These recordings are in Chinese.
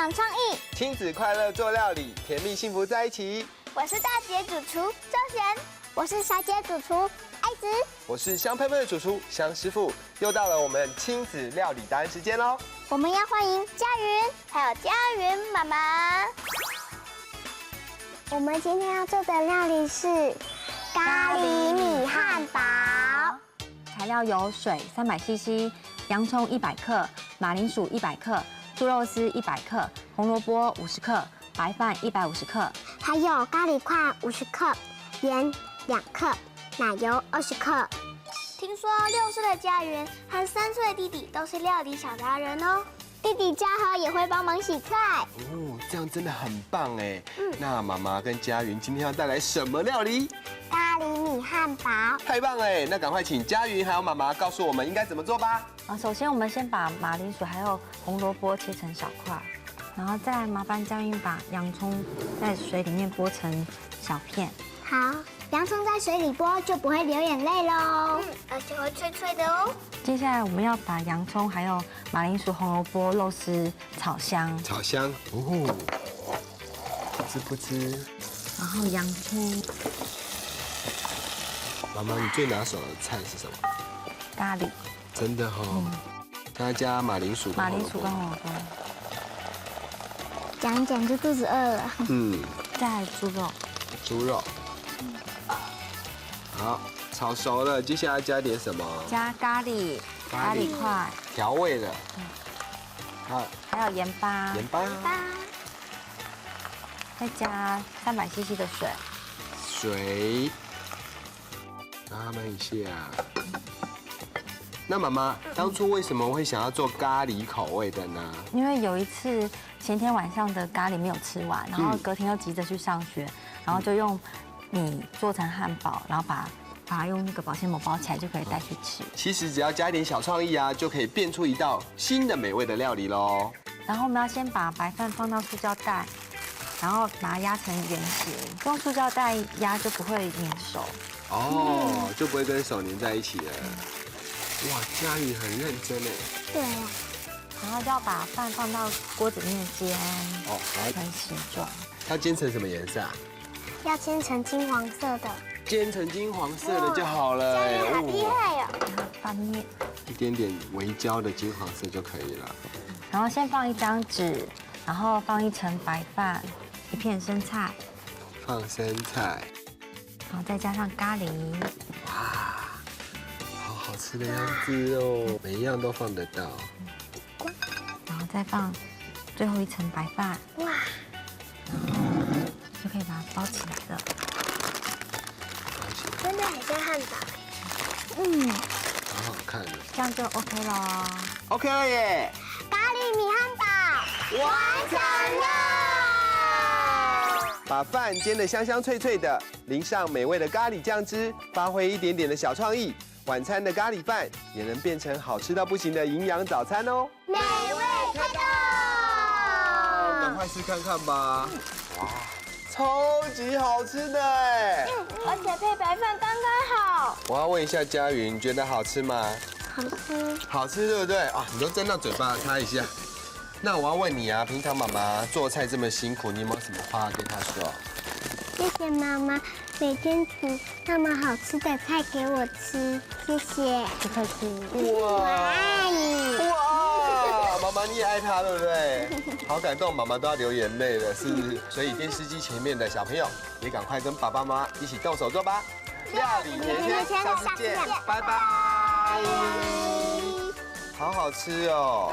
想创意，亲子快乐做料理，甜蜜幸福在一起。我是大姐主厨周璇，我是小姐主厨艾子，我是香喷喷的主厨香师傅。又到了我们亲子料理答案时间喽！我们要欢迎佳云，还有佳云妈妈。我们今天要做的料理是咖喱米汉堡。材料有水300cc、洋葱100克、马铃薯100克、猪肉丝100克、红萝卜50克、白饭150克，还有咖喱块50克、盐2克、奶油20克。听说6岁的佳云和3岁的弟弟都是料理小达人哦。弟弟嘉禾也会帮忙洗菜哦，这样真的很棒哎。那妈妈跟佳云今天要带来什么料理？咖喱米汉堡。太棒了！那赶快请佳云还有妈妈告诉我们应该怎么做吧。首先我们先把马铃薯还有红萝卜切成小块，然后再来麻烦佳云把洋葱在水里面剥成小片。好，洋葱在水里剥就不会流眼泪喽，而且会脆脆的哦。接下来我们要把洋葱还有马铃薯、红萝卜、肉丝炒香，炒香哦，不吃不吃。然后洋葱。妈妈，你最拿手的菜是什么？咖喱。真的哦。再加马铃薯。马铃薯跟红萝卜。讲一讲就肚子饿了。再来猪肉。猪肉。好，炒熟了，接下来加点什么？加咖喱块，调味的。好，还有盐巴。盐巴。再加300cc 的水。水。拉焖一下。那妈妈当初为什么会想要做咖喱口味的呢？因为有一次前天晚上的咖喱没有吃完，然后隔天又急着去上学，然后就用米做成汉堡，然后把它用那个保鲜膜包起来就可以带去吃。其实只要加一点小创意啊，就可以变出一道新的美味的料理喽。然后我们要先把白饭放到塑胶袋，然后把它压成圆形，用塑胶袋压就不会粘手。哦，就不会跟手粘在一起了。哇，佳宇很认真哎。对。然后就要把饭放到锅子里面煎，好，成形状。它煎成什么颜色啊？要煎成金黄色的。煎成金黄色的就好了。佳宇好厉害哦。然后翻面，一点点微焦的金黄色就可以了。然后先放一张纸，然后放一层白饭，一片生菜，放生菜，然后再加上咖喱。哇，好好吃的样子哦，每一样都放得到。然后再放最后一层白饭，哇，然后就可以把它包起来了。真的很像汉堡。好好看的。这样就 OK 了。OK 了耶！咖喱米汉堡完成了。把饭煎得香香脆脆的，淋上美味的咖喱酱汁，发挥一点点的小创意，晚餐的咖喱饭也能变成好吃到不行的营养早餐哦。美味开动！赶快试看看吧。哇，超级好吃的哎！而且配白饭刚刚好。我要问一下佳云，你觉得好吃吗？好吃。好吃，对不对啊？你都沾到嘴巴，擦一下。那我要问你啊，平常妈妈做菜这么辛苦，你有没有什么话跟她说？谢谢妈妈每天煮那么好吃的菜给我吃，谢谢。不客气。我爱你。哇，妈妈你也爱她，对不对？好感动，妈妈都要流眼泪了，是不是？所以电视机前面的小朋友也赶快跟爸爸妈妈一起动手做吧。料理甜甜圈，下次见，拜拜。好好吃哦。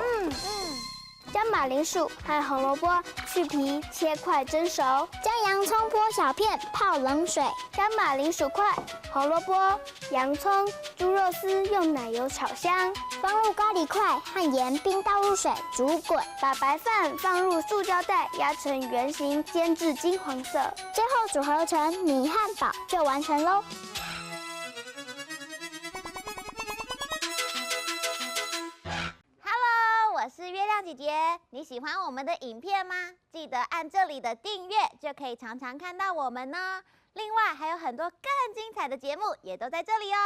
将马铃薯和红萝卜去皮切块蒸熟，将洋葱剥小片泡冷水，将马铃薯块、红萝卜、洋葱、猪肉丝用奶油炒香，放入咖喱块和盐，并倒入水煮滚，把白饭放入塑胶袋压成圆形，煎至金黄色，最后组合成米汉堡就完成喽。我是月亮姐姐，你喜欢我们的影片吗？记得按这里的订阅，就可以常常看到我们呢。另外还有很多更精彩的节目也都在这里哦。